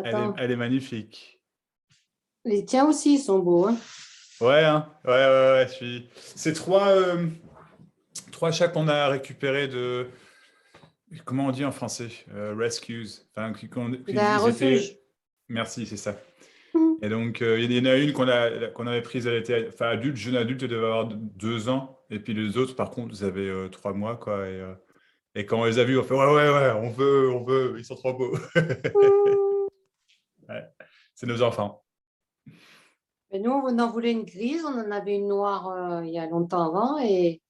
Attends. Elle est magnifique. Les tiens aussi, ils sont beaux. Hein. Ouais, hein. Ouais. C'est trois chats qu'on a récupérés de... Comment on dit en français? Rescues. Enfin, D'un ils étaient... refuge. Merci, c'est ça. Et donc, il y en a une qu'on avait prise, elle était enfin, adulte, jeune adulte, elle devait avoir 2 ans. Et puis les autres, par contre, ils avaient 3 mois, quoi. Et quand on les a vus, on fait ouais, on veut, ils sont trop beaux. Ouais, c'est nos enfants. Mais nous, on en voulait une grise, on en avait une noire il y a longtemps avant. Et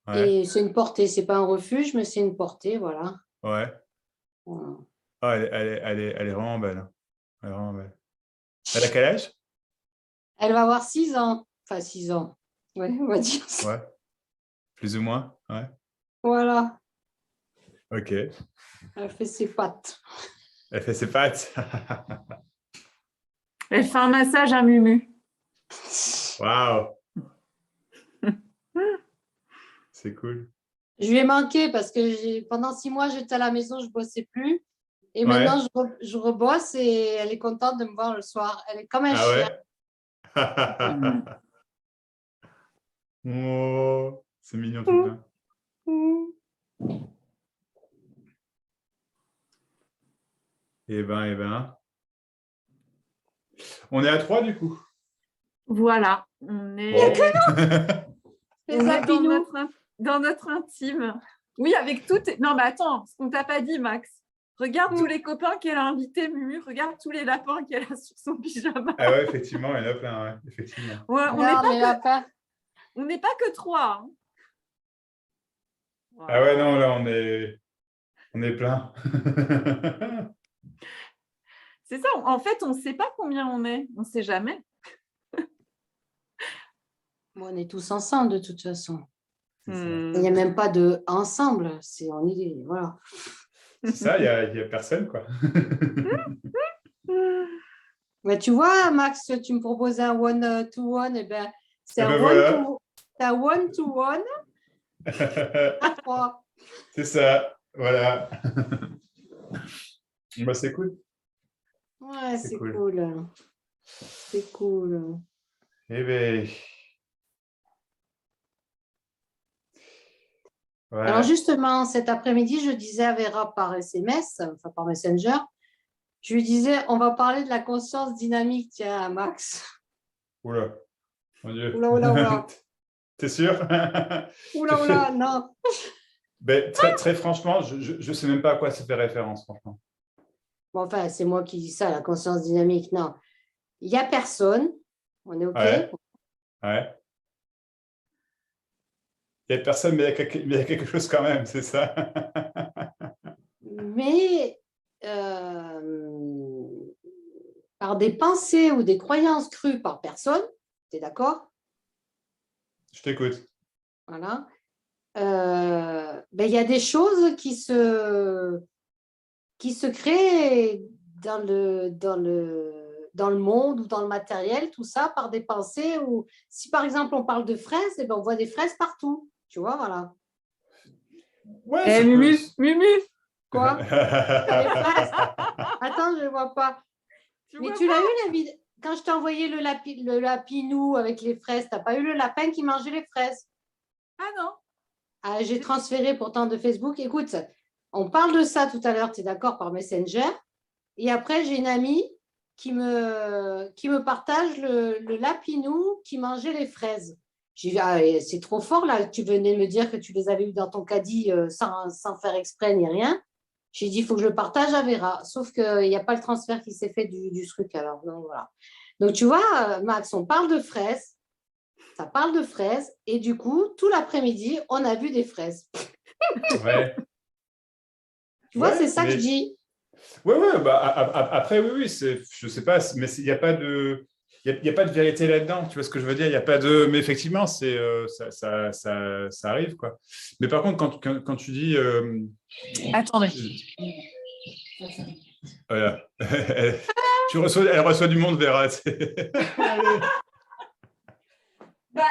Ouais, c'est une portée. C'est pas un refuge, mais c'est une portée, voilà. ouais. Voilà. Ah, elle est vraiment belle, hein. Elle est vraiment belle. Elle a quel âge? Elle va avoir 6 ans. Enfin, 6 ans. Ouais, on va dire ça. Ouais, plus ou moins. Ouais, Voilà. ok. Elle fait ses pattes. Elle fait ses pattes. Elle fait un massage à Mumu. Waouh, c'est cool. Je lui ai manqué parce que pendant 6 mois, j'étais à la maison, je ne bossais plus. Et Ouais. maintenant, je rebosse et elle est contente de me voir le soir. Elle est comme un Ah chien. ouais? Oh, c'est mignon tout ça. Eh ben. On est à 3 du coup. Voilà. On est, Les on est apinous. dans notre intime. Oui, avec toutes. Non, mais attends, ce qu'on t'a pas dit, Max. Regarde tous les copains qu'elle a invités, Mumu. Regarde tous les lapins qu'elle a sur son pyjama. Ah ouais, effectivement, il y en a plein, ouais, effectivement. Ouais, Regarde les lapins. on n'est pas que 3. Hein. Ah Voilà. ouais, non, là, on est plein. C'est ça. En fait, on ne sait pas combien on est. On ne sait jamais. Bon, on est tous ensemble de toute façon. C'est ça. Il n'y a même pas de ensemble. On est, voilà. C'est ça, il y a personne, quoi. Mais tu vois, Max, tu me proposes un one-to-one. Eh ben, c'est Eh ben un voilà. one-to-one à 3. C'est ça, voilà. Bah, c'est cool. Ouais, C'est c'est cool. cool. C'est cool. Eh ben. Ouais. Alors justement, cet après-midi, je disais à Vera par SMS, enfin par Messenger, je lui disais, on va parler de la conscience dynamique, tiens, Max. Oula, mon Dieu. Oula. T'es sûr? Oula, non. Ben, très franchement, je sais même pas à quoi ça fait référence, franchement. Bon, enfin, c'est moi qui dis ça, la conscience dynamique, non. Il n'y a personne, on est OK. Ouais. Il n'y a personne, mais il y a quelque chose quand même, c'est ça. Mais par des pensées ou des croyances crues par personne, tu es d'accord? Je t'écoute. Voilà. Ben, il y a des choses qui se créent dans le monde ou dans le matériel, tout ça, par des pensées. Ou si par exemple on parle de fraises, eh ben, on voit des fraises partout. Tu vois, voilà. Ouais, Mumu. Quoi? Les fraises. Attends, je ne vois pas. Mais tu l'as eu la vidéo quand je t'ai envoyé le lapinou avec les fraises, tu n'as pas eu le lapin qui mangeait les fraises? Ah non. Ah, j'ai transféré pourtant de Facebook. Écoute, on parle de ça tout à l'heure, tu es d'accord, par Messenger. Et après, j'ai une amie qui me partage le lapinou qui mangeait les fraises. J'ai dit, ah, c'est trop fort là, tu venais de me dire que tu les avais eu dans ton caddie sans faire exprès ni rien. J'ai dit, il faut que je le partage à Vera. Sauf qu'il n'y a pas le transfert qui s'est fait du truc. Alors, donc, voilà. Donc, tu vois, Max, on parle de fraises. Ça parle de fraises. Et du coup, tout l'après-midi, on a vu des fraises. Ouais. Tu vois, c'est ça que je dis. Ouais, bah, après, oui, je sais pas, mais il n'y a pas de. Il y a pas de vérité là-dedans, tu vois ce que je veux dire? Il n'y a pas de. Mais effectivement, ça arrive, quoi. Mais par contre, quand tu dis. Attendez. Voilà. Elle reçoit du monde, Vera. Bah,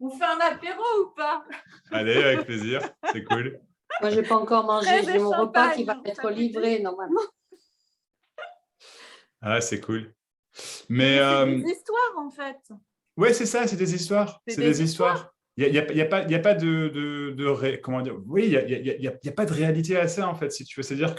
on fait un apéro ou pas? Allez, avec plaisir, c'est cool. Moi, je n'ai pas encore mangé. J'ai mon repas qui va être livré normalement. Ah, c'est cool. Mais Mais c'est des histoires, en fait. ouais, c'est ça, c'est des histoires. C'est C'est des des histoires. Il y a pas comment dire, oui, il y a pas de réalité à ça, en fait, si tu veux. C'est-à-dire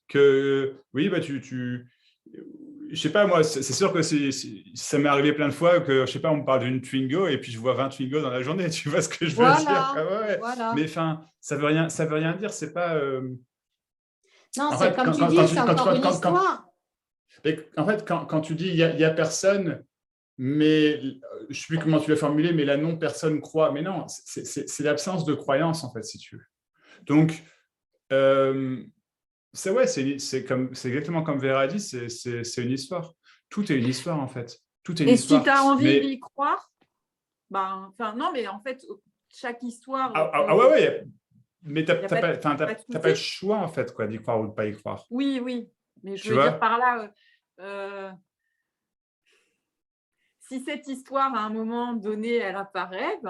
que oui, bah, je sais pas, moi, c'est sûr que ça m'est arrivé plein de fois que, je sais pas, on me parle d'une Twingo et puis je vois 20 Twingo dans la journée. Tu vois ce que je veux dire? Voilà, Ah ouais, ouais. voilà. Mais enfin, ça veut rien dire. C'est pas. Non, En c'est fait, comme tu dis, c'est encore une quand, histoire. en fait, quand tu dis il y a personne, mais je ne sais plus comment tu l'as formulé, mais la non-personne croit. Mais non, c'est l'absence de croyance, en fait, si tu veux. Donc, c'est ouais, c'est exactement comme Vera dit, c'est une histoire. Tout est une histoire, en fait. Tout est une Et si histoire. tu as envie Mais, d'y croire, non, mais en fait, chaque histoire ouais, ouais, mais tu y a pas de, pas de n'as pas le souci. choix, en fait, quoi, d'y croire ou de ne pas y croire. Oui, oui. Mais je Tu veux dire vois? par là, si cette histoire, à un moment donné, elle apparaît, oh,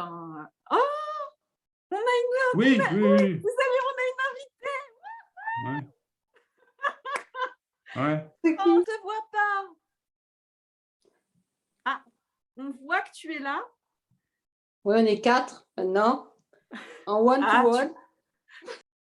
on a Oui, oui, oui. vous savez, on a une Ouais. Ouais. C'est on ne qui? te voit pas. Ah, on voit que tu es là. Oui, on est 4 maintenant, en one to Ah, one.